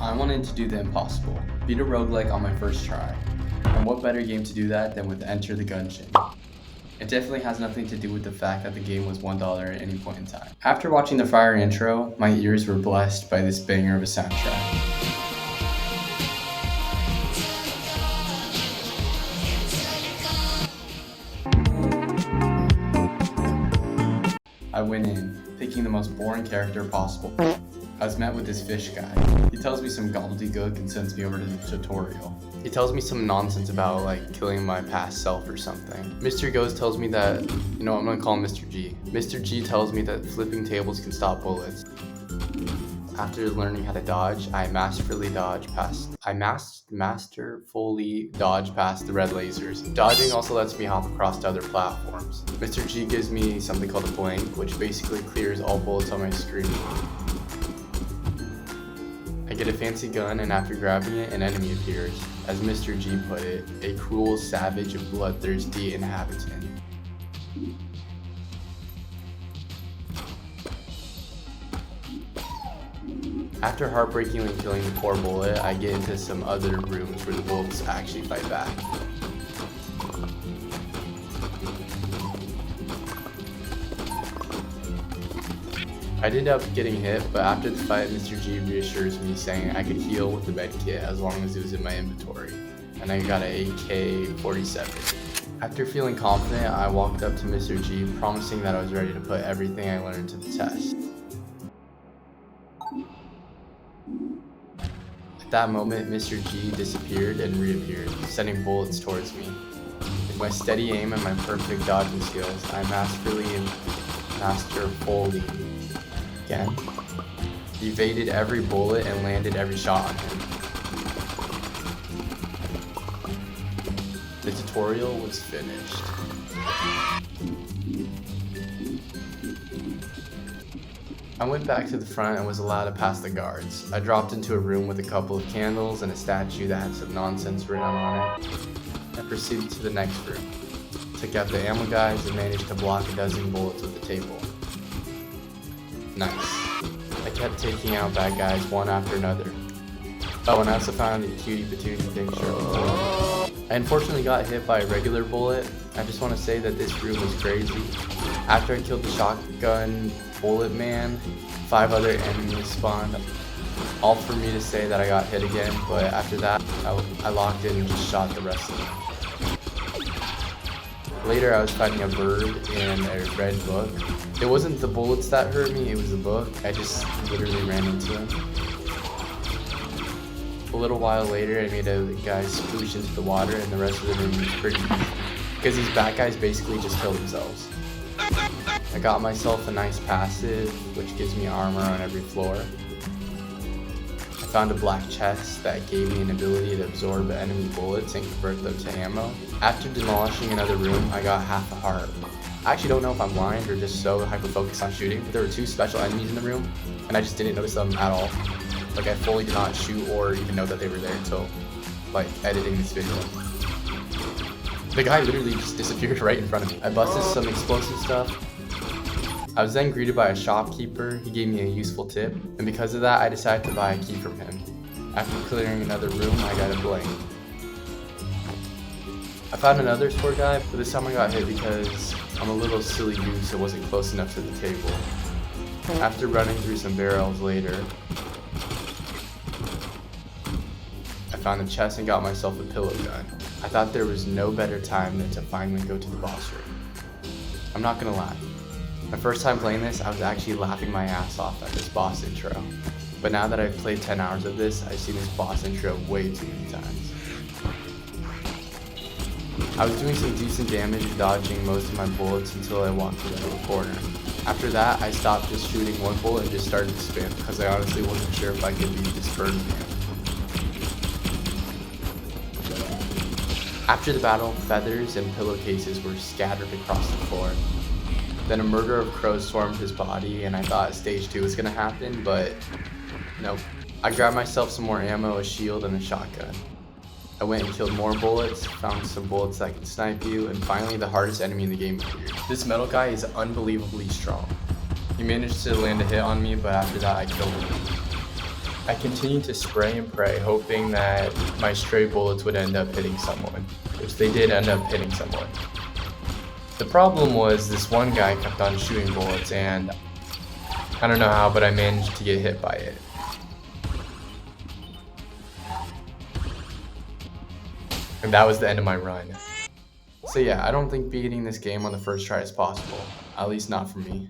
I wanted to do the impossible, beat a roguelike on my first try. And what better game to do that than with Enter the Gungeon? It definitely has nothing to do with the fact that the game was $1 at any point in time. After watching the fire intro, my ears were blessed by this banger of a soundtrack. I went in, picking the most boring character possible. I was met with this fish guy. He tells me some gobbledygook and sends me over to the tutorial. He tells me some nonsense about like killing my past self or something. Mr. Ghost tells me that, I'm gonna call him Mr. G. Mr. G tells me that flipping tables can stop bullets. After learning how to dodge, I masterfully dodge past the red lasers. Dodging also lets me hop across to other platforms. Mr. G gives me something called a blank, which basically clears all bullets on my screen. I get a fancy gun, and after grabbing it, an enemy appears. As Mr. G put it, a cruel, savage, and bloodthirsty inhabitant. After heartbreakingly killing the core bullet, I get into some other rooms where the bullets actually fight back. I ended up getting hit, but after the fight, Mr. G reassures me saying I could heal with the med kit as long as it was in my inventory, and I got an AK-47. After feeling confident, I walked up to Mr. G, promising that I was ready to put everything I learned to the test. At that moment, Mr. G disappeared and reappeared, sending bullets towards me. With my steady aim and my perfect dodging skills, I masterfully evaded every bullet and landed every shot on him. The tutorial was finished. I went back to the front and was allowed to pass the guards. I dropped into a room with a couple of candles and a statue that had some nonsense written on it. I proceeded to the next room, took out the ammo guys, and managed to block a dozen bullets with the table. Nice. I kept taking out bad guys one after another. Oh, and I also found a cutie patootie picture. I unfortunately got hit by a regular bullet. I just want to say that this room was crazy. After I killed the shotgun bullet man, 5 other enemies spawned. All for me to say that I got hit again, but after that, I locked in and just shot the rest of them. Later, I was fighting a bird in a red book. It wasn't the bullets that hurt me, it was the book. I just literally ran into him. A little while later, I made a guy sploosh into the water, and the rest of the room was pretty easy, because these bad guys basically just kill themselves. I got myself a nice passive, which gives me armor on every floor. I found a black chest that gave me an ability to absorb enemy bullets and convert them to ammo. After demolishing another room, I got half a heart. I actually don't know if I'm blind or just so hyper-focused on shooting, but there were 2 special enemies in the room, and I just didn't notice them at all. Like, I fully did not shoot or even know that they were there until, editing this video. The guy literally just disappeared right in front of me. I busted some explosive stuff. I was then greeted by a shopkeeper. He gave me a useful tip, and because of that, I decided to buy a key from him. After clearing another room, I got a blank. I found another store guy, but this time I got hit because I'm a little silly goose that wasn't close enough to the table. After running through some barrels later, I found a chest and got myself a pillow gun. I thought there was no better time than to finally go to the boss room. I'm not gonna lie. My first time playing this, I was actually laughing my ass off at this boss intro. But now that I've played 10 hours of this, I've seen this boss intro way too many times. I was doing some decent damage dodging most of my bullets until I walked into a corner. After that, I stopped just shooting one bullet and just started to spam because I honestly wasn't sure if I could beat this bird man. After the battle, feathers and pillowcases were scattered across the floor. Then a murder of crows swarmed his body, and I thought stage 2 was gonna happen, but nope. I grabbed myself some more ammo, a shield, and a shotgun. I went and killed more bullets, found some bullets that can snipe you, and finally the hardest enemy in the game appeared. This metal guy is unbelievably strong. He managed to land a hit on me, but after that I killed him. I continued to spray and pray, hoping that my stray bullets would end up hitting someone, which they did end up hitting someone. The problem was this one guy kept on shooting bullets, and I don't know how, but I managed to get hit by it. And that was the end of my run. So yeah, I don't think beating this game on the first try is possible. At least not for me.